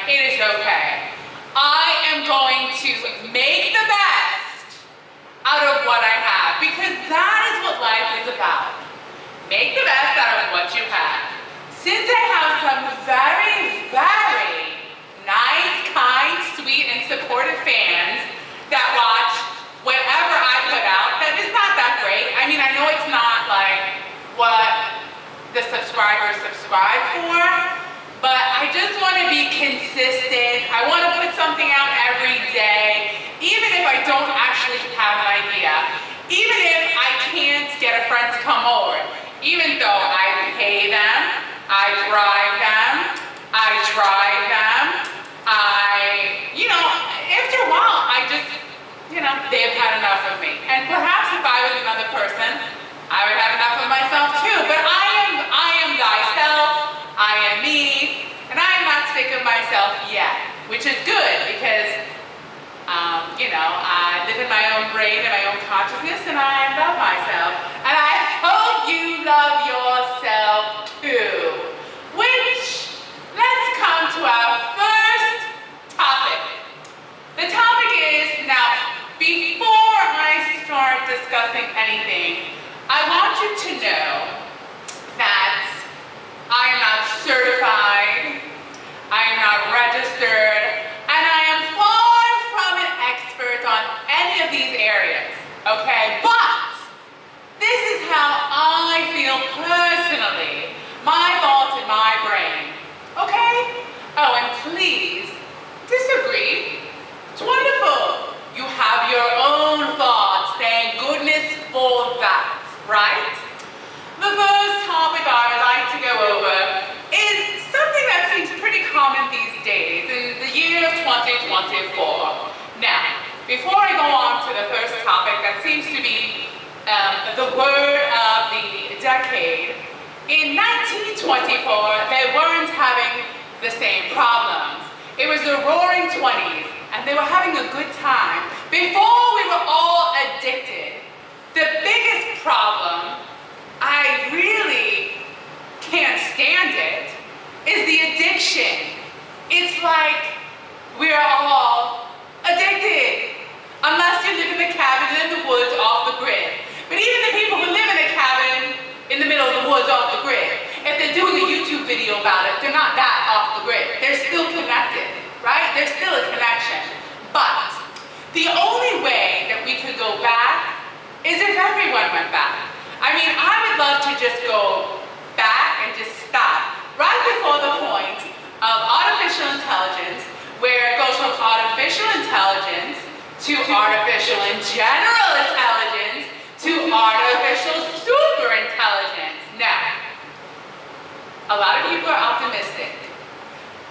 it is okay. I am going to make the best out of what I have, because that is what life is about. Make the best out of what you have. Since I have some very, very nice, kind, sweet, and supportive fans that watch whatever I put out, that is not that great. I mean, I know it's not like what the subscribers subscribe for, but I just want to be consistent. I want to put something out every day, even if I don't actually have an idea. Even if I can't get a friend to come over, even though I pay them, I drive them, I drive them, after a while, they've had enough of me. And perhaps if I was another person, I would have enough of myself too. But I am thyself, I am me, and I am not sick of myself yet, which is good because, I live in my own brain and my own consciousness, and I love myself. And I hope you love yourself too. Which, let's come to our first topic. The topic is, now, before I start discussing anything, I want you to know that I am not certified, I am not registered, and I am far from an expert on any of these areas, okay? But this is how I feel personally, my thoughts in my brain, okay? Oh, and please, disagree. It's wonderful. You have your own thoughts, thank goodness for that, right? The first topic I would like to go over is something that seems pretty common these days in the year of 2024. Now, before I go on to the first topic that seems to be the word of the decade, in 1924, they weren't having the same problems. It was the roaring 20s, and they were having a good time before we were all addicted. The biggest problem, I really can't stand it, is the addiction. It's like we're all addicted, unless you live in a cabin in the woods off the grid. But even the people who live in a cabin in the middle of the woods off the grid, if they're doing a YouTube video about it, they're not that off the grid. They're still connected, right? There's still a connection. But the only way that we could go back is if everyone went back. I mean, I would love to just go back and just stop right before the point of artificial intelligence, where it goes from artificial intelligence to artificial and general intelligence to artificial super intelligence. Now, a lot of people are optimistic,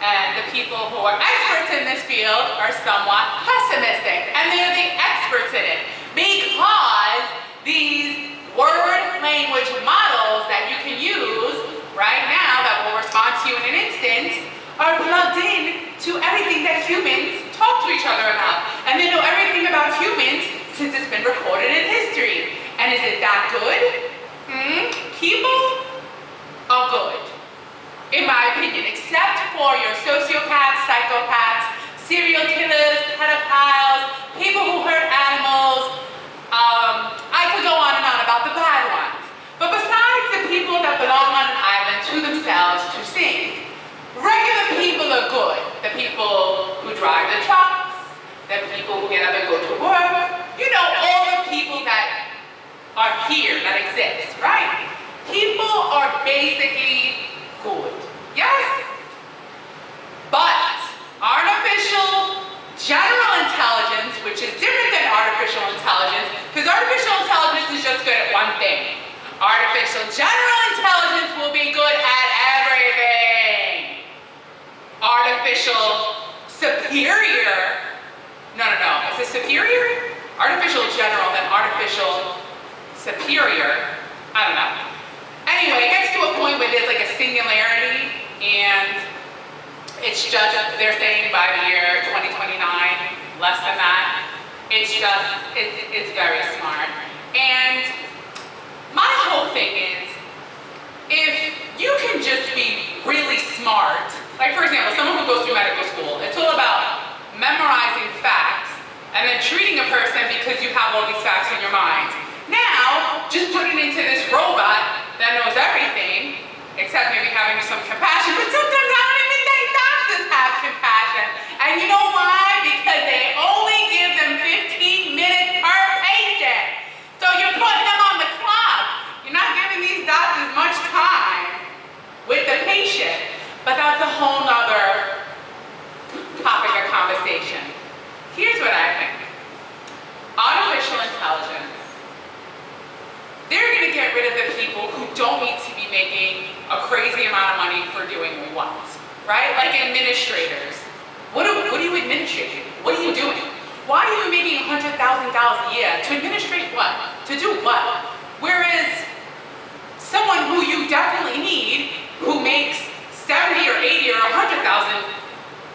and the people who are experts in this field are somewhat pessimistic, and they're the experts in it because these word language models that you can use right now that will respond to you in an instant are plugged in to everything that humans talk to each other about, and they know everything about humans since it's been recorded in history. And is it that good? People are good, in my opinion, except for your sociopaths, psychopaths, serial killers, pedophiles, people who hurt animals. I could go on and on about the bad ones. But besides the people that belong on an island to themselves to sing, regular people are good. The people who drive the trucks, the people who get up and go to work, all the people that are here, that exist, right? People are basically good. Yes? But artificial general intelligence, which is different than artificial intelligence, because artificial intelligence is just good at one thing. Artificial general intelligence will be good at everything. Artificial superior, no, is it superior? Artificial general, then artificial superior, I don't know. Anyway, it gets to a point where there's like a singularity, and it's just, they're saying by the year 2029, less than that. It's just, it's very smart. And my whole thing is, if you can just be really smart, like for example, someone who goes through through medical school. It's all about memorizing facts and then treating a person because you have all these facts in your mind. Now, just put it into this robot that knows everything, except maybe having some compassion, but sometimes I don't even think doctors have compassion. And you know why? Because they only give them 15 minutes per patient. So you're putting them on the clock. You're not giving these doctors much time with the patient. But that's a whole nother topic of conversation. Here's what I think. Artificial intelligence. They're going to get rid of the people who don't need to be making a crazy amount of money for doing what, right? Like administrators. What are you administrating? What are you doing? Why are you making $100,000 a year? To administrate what? To do what? Whereas someone who you definitely need, who makes 70 or 80 or 100,000,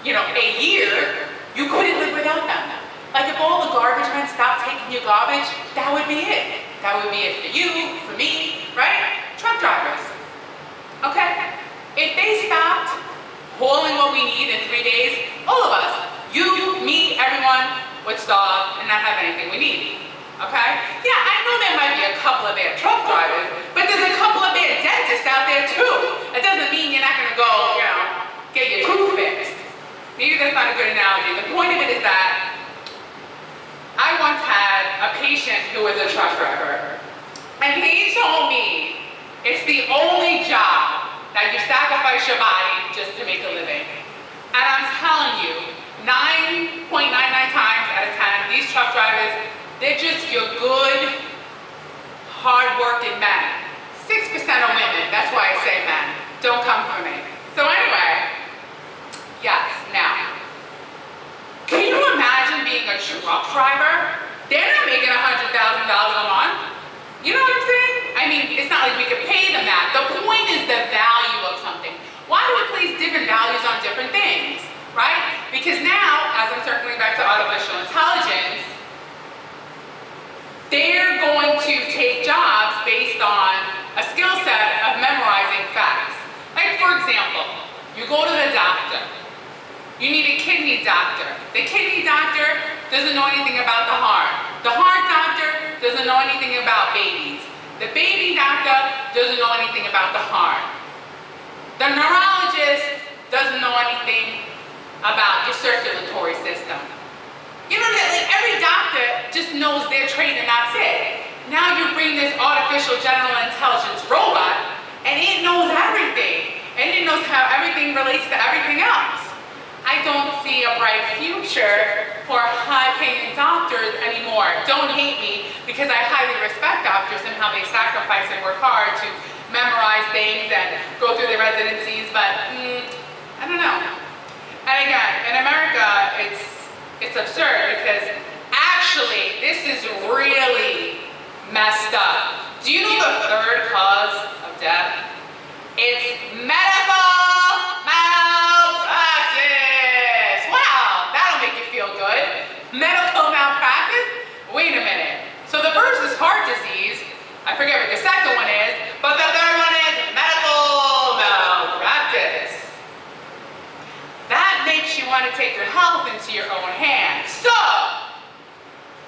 a year, you couldn't live without them. Like if all the garbage men stopped taking your garbage, that would be it. That would be it for you, for me, right? Truck drivers. Okay? If they stopped hauling what we need in 3 days, all of us, you, me, everyone, would starve and not have anything we need. Okay? Yeah, I know there might be a couple of bad truck drivers, but there's a couple of bad dentists out there too. It doesn't mean you're not gonna go, get your tooth fixed. Maybe that's not a good analogy. The point of it is that I once had a patient who was a truck driver, and he told me it's the only job that you sacrifice your body just to make a living. And I'm telling you, 9.99 times out of 10, these truck drivers, they're just your good, hard-working men. 6% are women, that's why I say men. Don't come for me. So anyway, yes, now, can you imagine being a truck driver? They're not making $100,000 a month. You know what I'm saying? I mean, it's not like we could pay them that. The point is the value of something. Why do we place different values on different things, right? Because now, as I'm circling back to artificial intelligence, they're going to take jobs based on a skill set of memorizing facts. Like for example, you go to the doctor. You need a kidney doctor. The kidney doctor doesn't know anything about the heart. The heart doctor doesn't know anything about babies. The baby doctor doesn't know anything about the heart. The neurologist doesn't know anything about your circulatory system. You know that like every doctor just knows their trade and that's it. Now you bring this artificial general intelligence robot and it knows everything. And it knows how everything relates to everything else. I don't see a bright future for high-paying doctors anymore. Don't hate me because I highly respect doctors and how they sacrifice and work hard to memorize things and go through their residencies, but I don't know. And again, in America, it's absurd because actually this is really messed up. Do you know the third cause of death? It's medical malpractice. Wow, that'll make you feel good. Medical malpractice? Wait a minute. So the first is heart disease. I forget what the second one is, but the third one is medical malpractice. That makes you want to take your health into your own hands. So,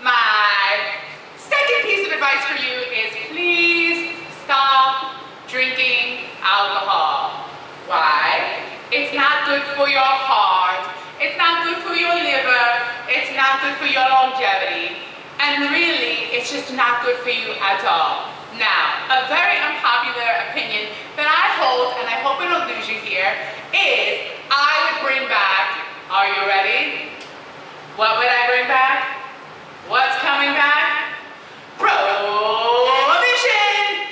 my second piece of advice for you is please stop drinking alcohol. Why? It's not good for your heart. It's not good for your liver. It's not good for your longevity. And really, it's just not good for you at all. Now, a very unpopular opinion that I hold, and I hope I don't lose you here, is I would bring back, are you ready? What would I bring back? What's coming back? Prohibition!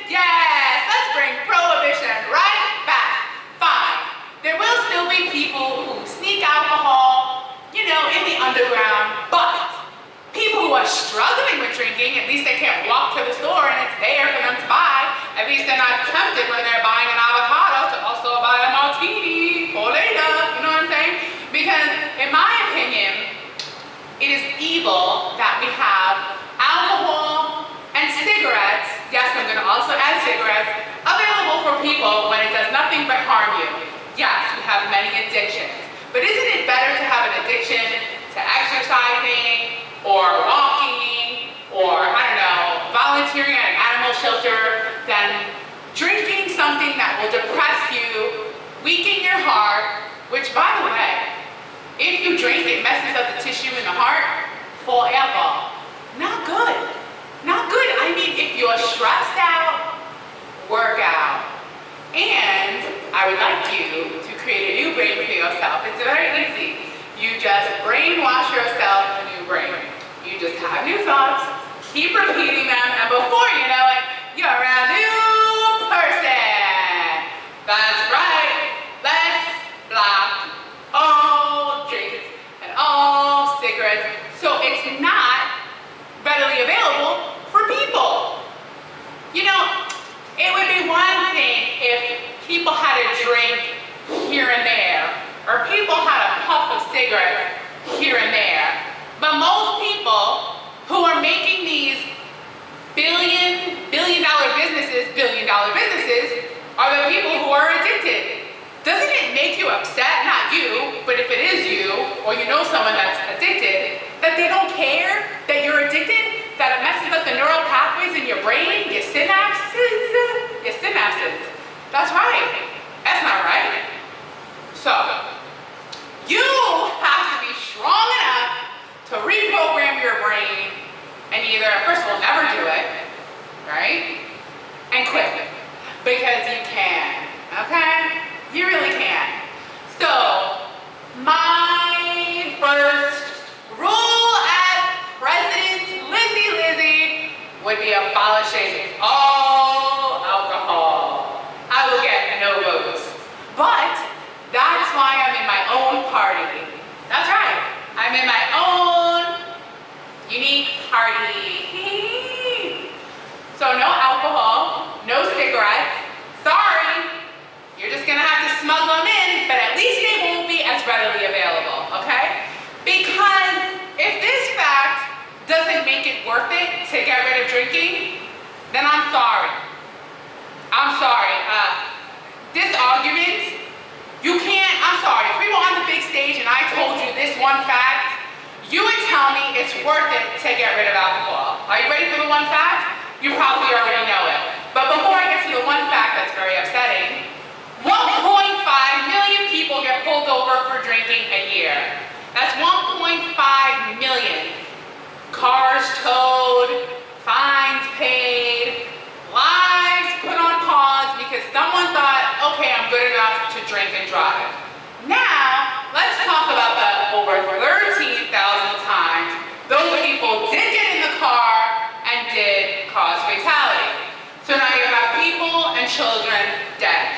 Yes, let's bring Prohibition right back. Fine. There will still be people who sneak alcohol, in the underground, but people who are struggling with drinking, at least they can't walk to the store and it's there for them to buy. At least they're not tempted when they're buying an avocado to also buy a martini for later, you know what I'm saying? Because in my opinion, it is evil that we have alcohol and cigarettes, yes, I'm gonna also add cigarettes, available for people when it does nothing but harm you. Yes, we have many addictions, but isn't it or walking, or I don't know, volunteering at an animal shelter, than drinking something that will depress you, weaken your heart, which by the way, if you drink, it messes up the tissue in the heart forever. Not good. Not good. I mean, if you're stressed out, work out. And I would like you to create a new brain for yourself. It's very easy. You just brainwash yourself a new brain. You just have new thoughts, keep repeating them, and before you know it, you're a new person. That's right. Let's block all drinks and all cigarettes so it's not readily available for people. You know, it would be one thing if people had a drink here and there, or people had a puff of cigarettes here and there. But most people who are making these billion dollar businesses are the people who are addicted. Doesn't it make you upset, not you, but if it is you, or you know someone that's addicted, that they don't care that you're addicted, that it messes up the neural pathways in your brain, your synapses. That's right. That's not right. So, you have to be strong enough to reprogram your brain and either, first of all, never do it, right? And quit. Because you can, okay? You really can. So, my first rule as President Lizzy would be abolishing all alcohol. I will get no votes. But that's why I'm in my own party. That's right. I'm in my own unique party. So no alcohol, no cigarettes. Sorry. You're just gonna have to smuggle them in, but at least they won't be as readily available, okay? Because if this fact doesn't make it worth it to get rid of drinking, then I'm sorry. I'm sorry. This argument, you can't, I'm sorry, if we were on the big stage and I told you this one fact, you would tell me it's worth it to get rid of alcohol. Are you ready for the one fact? You probably already know it. But before I get to the one fact that's very upsetting, 1.5 million people get pulled over for drinking a year. That's 1.5 million. Cars towed, fines paid, lives put on pause because someone thought, okay, I'm good enough to drink and drive. Now, let's talk about the over 13,000 times those people did get in the car and did cause fatality. So now you have people and children dead.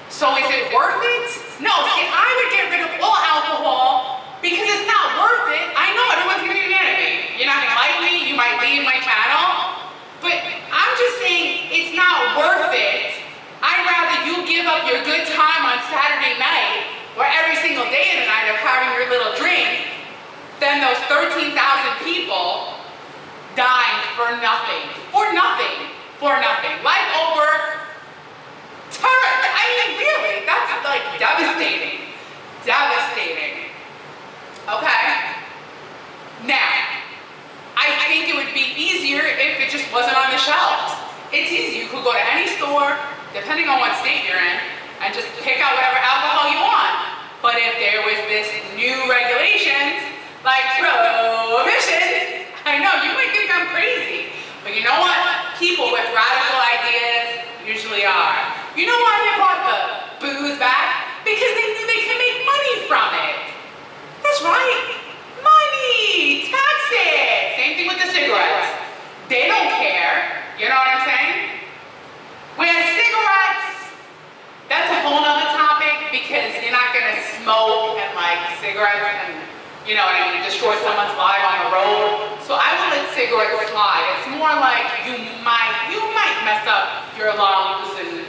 So is it worth it? No, see, I would get rid of all alcohol because it's not worth it. I know everyone's gonna be mad at me. You're not gonna like me, you might leave my channel, but I'm just saying it's not worth it. I'd rather you give up your good time on Saturday night or every single day of the night of having your little drink than those 13,000 people dying for nothing. For nothing. For nothing. Life over. I mean, really, that's like devastating. Devastating. Okay? Now, I think it would be easier if it just wasn't on the shelves. It's easy. You could go to any store, depending on what state you're in, and just pick out whatever alcohol you want. But if there was this new regulations, like Prohibition, I know, you might think I'm crazy, but you know what? People with radical ideas usually are. You know why they brought the booze back? Because they knew they could make money from it. That's right. Money, taxes. Same thing with the cigarettes. They don't care. You know what I'm saying? Whereas cigarettes, that's a whole nother topic because you're not gonna smoke and like cigarettes and, you know what I mean, destroy someone's life on the road. So I will let cigarettes slide. It's more like you might mess up your lungs and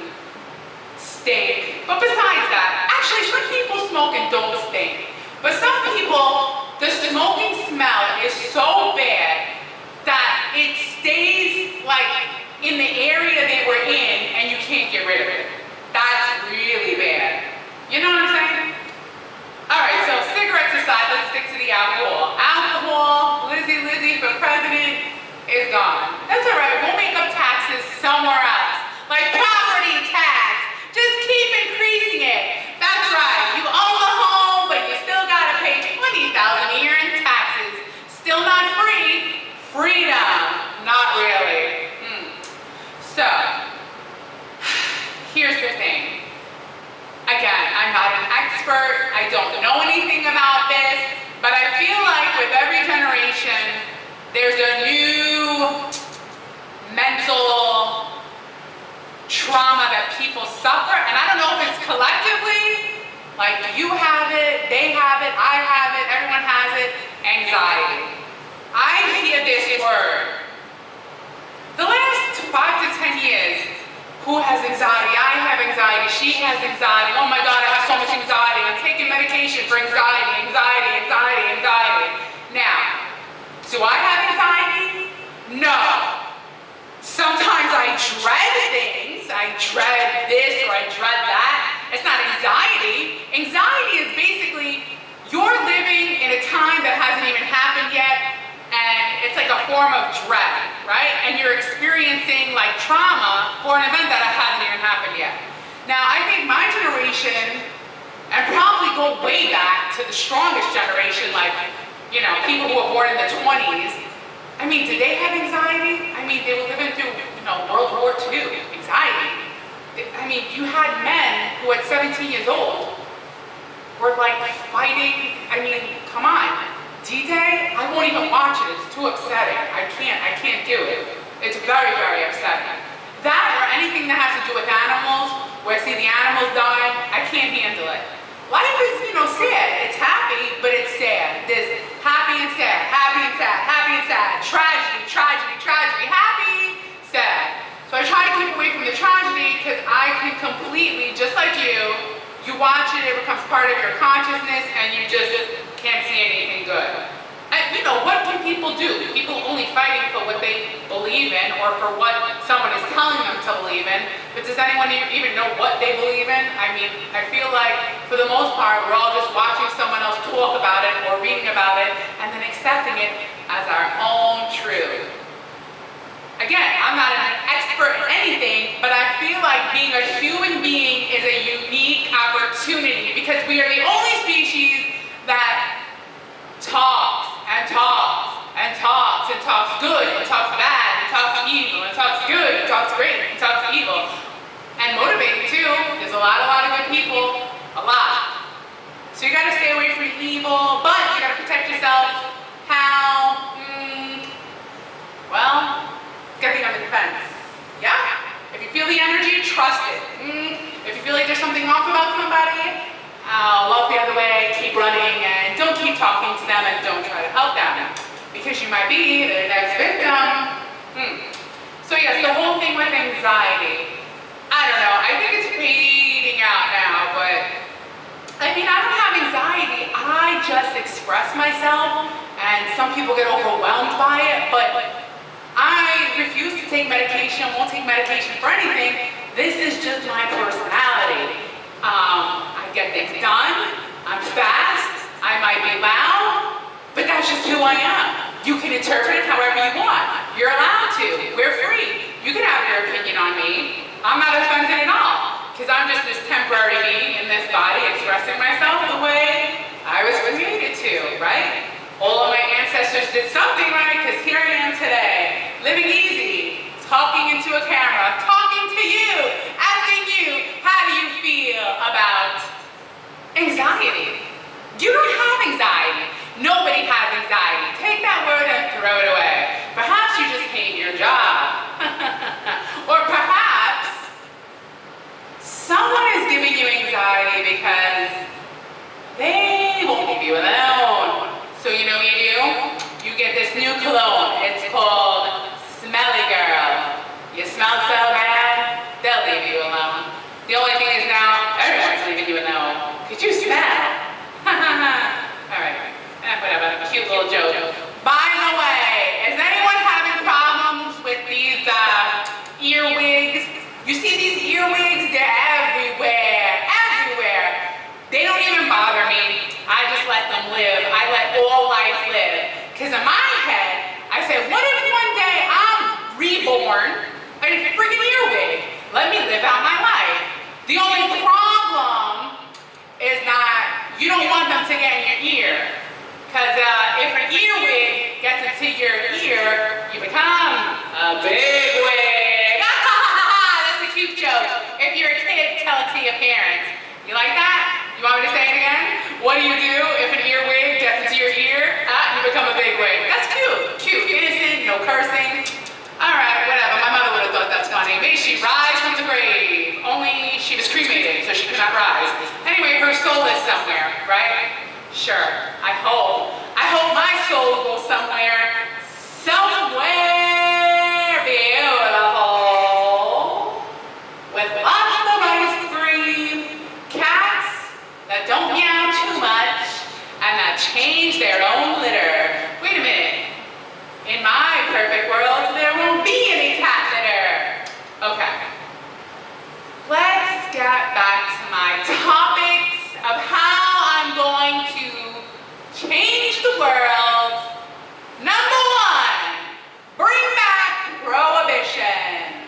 stink. But besides that, actually some people smoke and don't stink. But some people, the smoking smell is so bad that it stays like in the area they were in and you can't get rid of it. That's really bad. You know what I'm saying? Alright, so cigarettes aside, let's stick to the alcohol. expert. I don't know anything about this, but I feel like with every generation, there's a new mental trauma that people suffer, and I don't know if it's collectively, like you have it, they have it, I have it, everyone has it, anxiety. I hear this word. The last 5 to 10 years, who has anxiety? I have anxiety, she has anxiety, oh my God, I have so much anxiety, I'm taking medication for anxiety, anxiety, anxiety, anxiety. Now, do I have anxiety? No. Sometimes I dread things, I dread this or I dread that. It's not anxiety. Anxiety is basically you're living in a time that hasn't even happened yet, and it's like a form of dread, right? And you're experiencing like trauma for an event that hasn't even happened yet. Now, I think my generation, and probably go way back to the strongest generation, like, you know, people who were born in the 20s, I mean, did they have anxiety? I mean, they were living through, you know, World War II, anxiety. I mean, you had men who at 17 years old were like fighting. I mean, come on. D-Day, I won't even watch it. It's too upsetting. I can't do it. It's very, very upsetting. That or anything that has to do with animals, where I see the animals dying, I can't handle it. Life is, you know, sad. It's happy, but it's sad. There's happy and sad, happy and sad, happy and sad, tragedy, tragedy, tragedy, happy, sad. So I try to keep away from the tragedy because I can completely, just like you watch it, it becomes part of your consciousness and you just can't see anything good. And you know, what can people do? People only fighting for what they believe in or for what someone is telling them to believe in. But does anyone even know what they believe in? I mean, I feel like for the most part, we're all just watching someone else talk about it or reading about it and then accepting it as our own truth. Again, I'm not an expert in anything, but I feel like being a human being is a unique opportunity because we are the only species that talks and talks and talks and talks good and talks bad and talks evil and talks good and talks great and talks evil. And motivating too. There's a lot of good people. A lot. So you gotta stay away from evil, but you gotta protect yourself. How? Well, gotta be on the defense. Yeah? If you feel the energy, trust it. If you feel like there's something off about somebody, walk the other way, keep running, and don't keep talking to them and don't try to help them. Because you might be their next victim. So yes, the whole thing with anxiety, I don't know, I think it's fading out now, but I mean, I don't have anxiety, I just express myself, and some people get overwhelmed by it, but I refuse to take medication, won't take medication for anything. This is just my personality. I get things done, I'm fast, I might be loud, but that's just who I am. You can interpret it however you want. You're allowed to. We're free. You can have your opinion on me. I'm not offended at all, because I'm just this temporary being in this body expressing myself the way I was created to, right? All of my ancestors did something right, because here I am today, living easy, talking into a camera, talking to you, asking you, how do you feel about anxiety? You don't have anxiety. Nobody has anxiety. Take that word and throw it away. Perhaps you just hate your job. Or perhaps someone is giving you anxiety because they won't leave you alone. So you know what you do? You get this new cologne. It's called Smelly Girl. You smell so bad, they'll leave you alone. The only thing is now, everyone's leaving you alone. Because you smell. Alright, whatever, cute little joke. By the way, is anyone having problems with these earwigs? You see these earwigs? They're everywhere, everywhere. They don't even bother me. I just let them live. I let all life live. Because in my head, I said, what if one day I'm reborn in a freaking earwig? Let me live out my life. The only problem is that you don't want them to get in your ear. Because if an earwig gets into your ear, you become a big wig. That's a cute joke. If you're a kid, tell it to your parents. You like that? You want me to say it again? What do you do if an earwig gets into your ear? You become a big wig. That's cute. Cute, innocent, no cursing. All right, whatever. My mother would have thought that's funny. May she rise from the grave. Only she was cremated, so she could not rise. Anyway, her soul is somewhere, right? Sure. I hope my soul goes somewhere beautiful, with lots of ice cream, cats that don't meow too much, and that change their own litter. Wait a minute. In my perfect world, there won't be any cat litter. Okay. Let's get back to my topics of how I'm going to change the world. Number one, bring back Prohibition.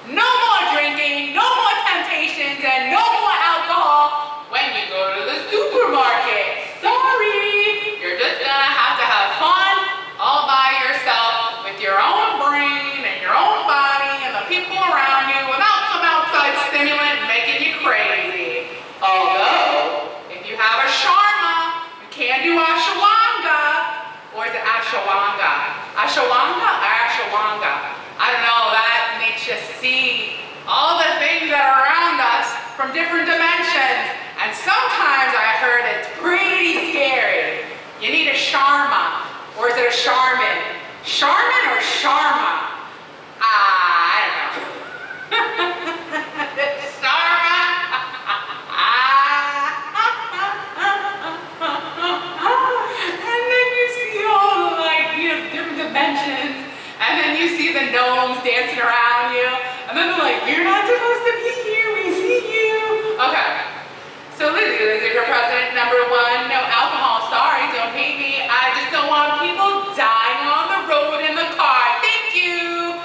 No more drinking, no more temptations, and no more alcohol when you go to the supermarket. Sorry, you're just gonna have to have fun all by yourself with your own brain and your own body and the people around you without some outside stimulant making you crazy. Although, if you have a shawarma, you can do ashwagandha. Or is it ashwagandha? Ashwagandha or ashwagandha? I don't know, that makes you see all the things that are around us from different dimensions. And sometimes I heard it's pretty scary. You need a sharma. Or is it a Charmin? Charmin or Sharma? I don't know. Sharma? And then you see all the different dimensions. And then you see the gnomes dancing around you. And then they're like, you're not supposed to be here, we see you. Okay. So Lizzy, for president number one, no alcohol, sorry, don't hate me. I just don't want people dying on the road in the car. Thank you.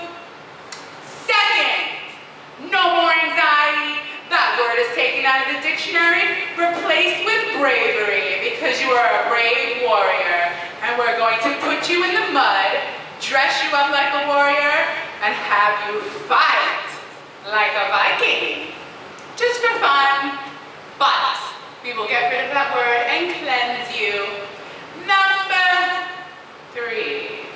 Second, no more anxiety. That word is taken out of the dictionary, replaced with bravery, because you are a brave warrior. And we're going to put you in the mud, dress you up like a warrior, and have you fight like a Viking. Just for fun. But we will get rid of that word and cleanse you. Number three,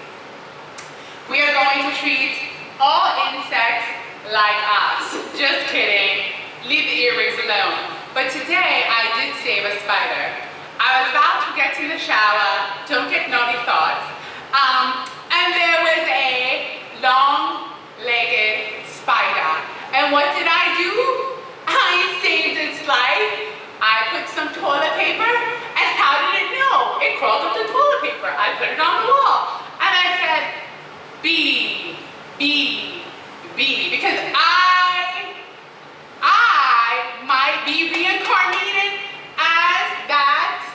we are going to treat all insects like us. Just kidding, leave the earwigs alone. But today I did save a spider. I was about to get in the shower, don't get naughty thoughts, and there was a long-legged spider. And what did I do? I saved its life. I put some toilet paper, and how did it know? It crawled up the toilet paper. I put it on the wall, and I said, bee, bee, bee, because I might be reincarnated as that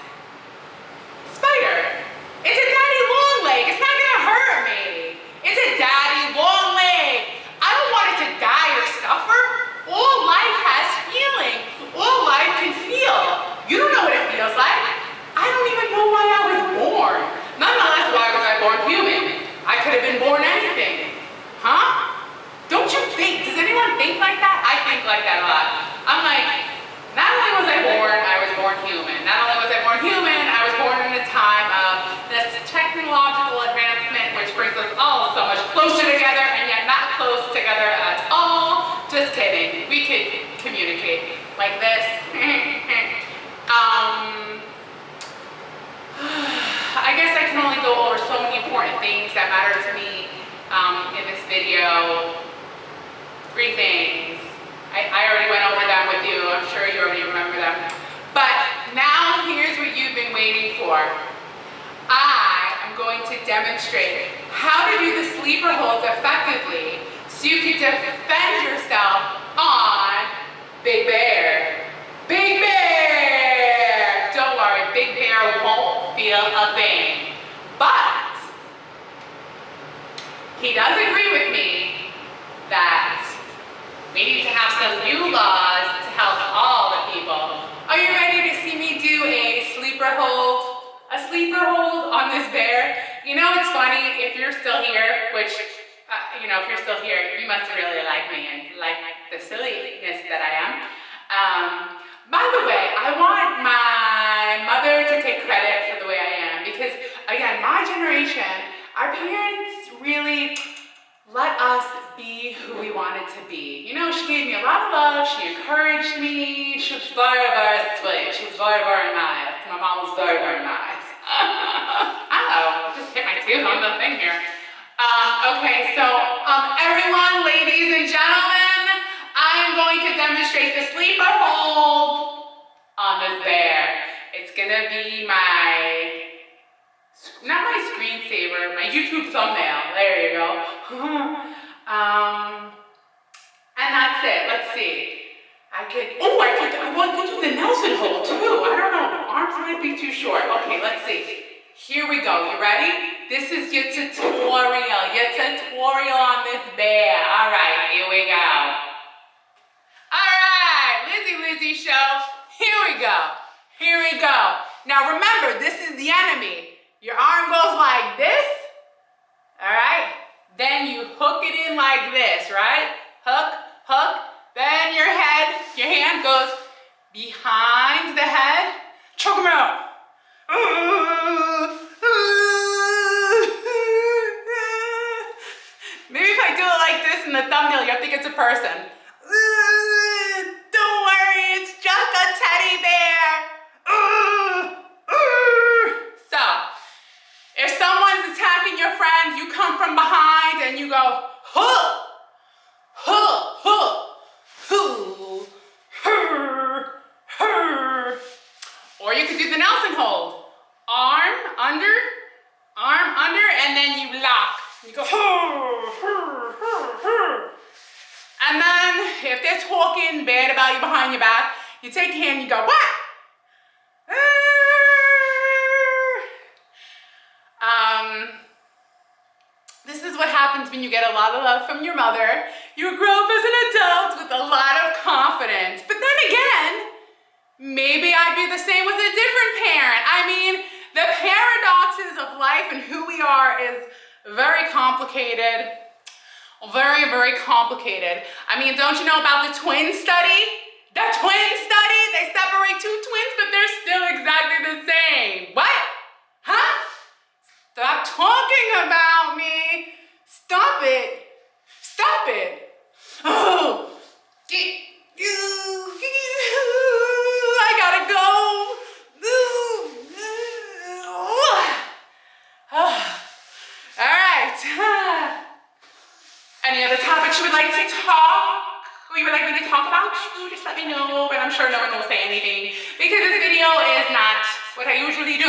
spider. It's a daddy long leg. It's not gonna hurt me. It's a daddy long leg. I don't want it to die or suffer. All life has feeling. All life can feel. You don't know what it feels like. I don't even know why I was born. Nonetheless, why was I born human? I could have been born anything. Huh? Don't you think? Does anyone think like that? I think like that a lot. I'm like, not only was I born human. Not only was I born human, I was born in a time of this technological advancement, which brings us all so much closer together, and yet not close together at all. Just kidding. We could communicate like this. I guess I can only go over so many important things that matter to me in this video. 3 things. I already went over them with you. I'm sure you already remember them. But now here's what you've been waiting for. I am going to demonstrate how to do the sleeper holds effectively so you can defend yourself on Big Bear. Big Bear! Don't worry, Big Bear won't feel a thing. But he does agree with me that we need to have some new laws to help all the people. Are you ready to see me do a sleeper hold? A sleeper hold on this bear? You know, it's funny, if you're still here, which, if you're still here, you must really like me and like the silliness that I am. By the way, I want my mother generation, our parents really let us be who we wanted to be. You know, she gave me a lot of love, she encouraged me, she was very, very sweet. She was very, very nice. My mom was very, very nice. I just hit my tooth on the thing here. Okay, so everyone, ladies and gentlemen, I am going to demonstrate the sleeper hold on this bear. It's gonna be not my screensaver, my YouTube thumbnail. There you go. And that's it. Let's see. I want to do the Nelson hold too. I don't know. Arms might be too short. Okay, let's see. Here we go. You ready? This is your tutorial. Your tutorial on this bear. All right, here we go. All right, Lizzy show. Here we go. Here we go. Now remember, this is the enemy. Your arm goes like this, all right? Then you hook it in like this, right? Hook, hook. Then your hand goes behind the head. Choke him out. Maybe if I do it like this in the thumbnail, you'll think it's a person. Don't worry, it's just a teddy bear. So, if someone's attacking your friend, you come from behind and you go, huh, huh, huh, huh, huh, huh. Or you could do the Nelson hold. Arm under, and then you lock. You go, huh, huh, huh, huh. And then, if they're talking bad about you behind your back, you take your hand and you go, what? This is what happens when you get a lot of love from your mother. You grow up as an adult with a lot of confidence. But then again, maybe I'd be the same with a different parent. I mean, the paradoxes of life and who we are is very complicated. Very, very complicated. I mean, don't you know about the twin study? The twin study? They separate two twins, but they're still exactly the same. What? Huh? Stop talking about me. Stop it. Stop it. Oh. I gotta go. All right. Any other topics you would like to talk? Or you would like me to talk about? Just let me know, but I'm sure no one will say anything because this video is not what I usually do,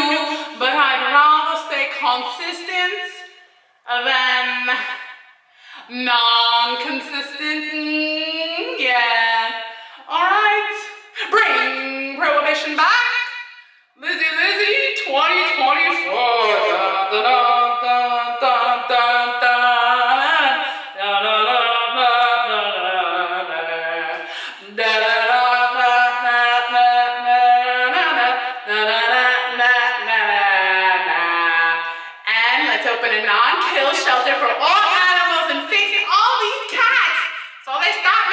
but I'd rather stay consistent than non-consistent. Yeah. All right. Bring Prohibition back. Lizzy 2024. Dun, dun, dun, dun, dun, dun. Open a non-kill shelter for all animals and fix all these cats so they stop